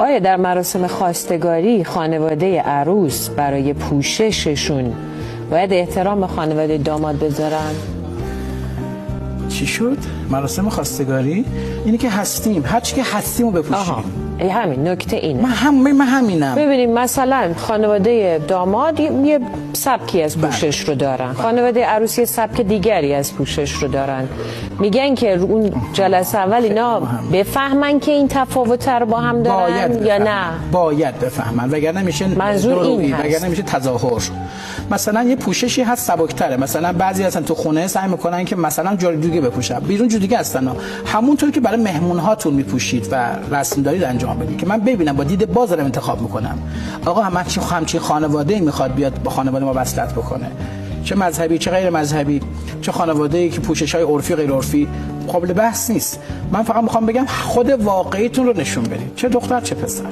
آیا در مراسم خواستگاری خانواده عروس برای پوشششون باید احترام به خانواده داماد بذارن؟ چی شد؟ مراسم خواستگاری؟ اینی که هستیم، هر چی که هستیم رو بپوشیم. همین نکته اینه. من همینم. ببینیم مثلا خانواده داماد یه سبکی از پوشش رو دارن، خانواده عروس یه سبک دیگری از پوشش رو دارن. میگن که اون جلسه اول اینا بفهمن که این تفاوت رو با هم دارن یا نه؟ باید بفهمن، وگرنه میشه دروغی، وگرنه میشه تظاهر. مثلا یه پوششی هست سبکتره، مثلا بعضی هستن تو خونه سعی میکنن که مثلا جوری بپوشن، بیرون جوری هستن، همونطور که برای مهمون هاتون میپوشید و رسم دارید انجام بدید که من ببینم با دید باز دارم انتخاب میکنم. آقا همچین خانواده‌ای میخواد بیاد با خانواده ما وصلت بکنه، چه مذهبی چه غیر مذهبی، چه خانواده‌ای که پوشش‌های عرفی غیر عرفی قابل بحث نیست. من فقط میخوام بگم خود واقعیتون رو نشون بدید، چه دختر چه پسر.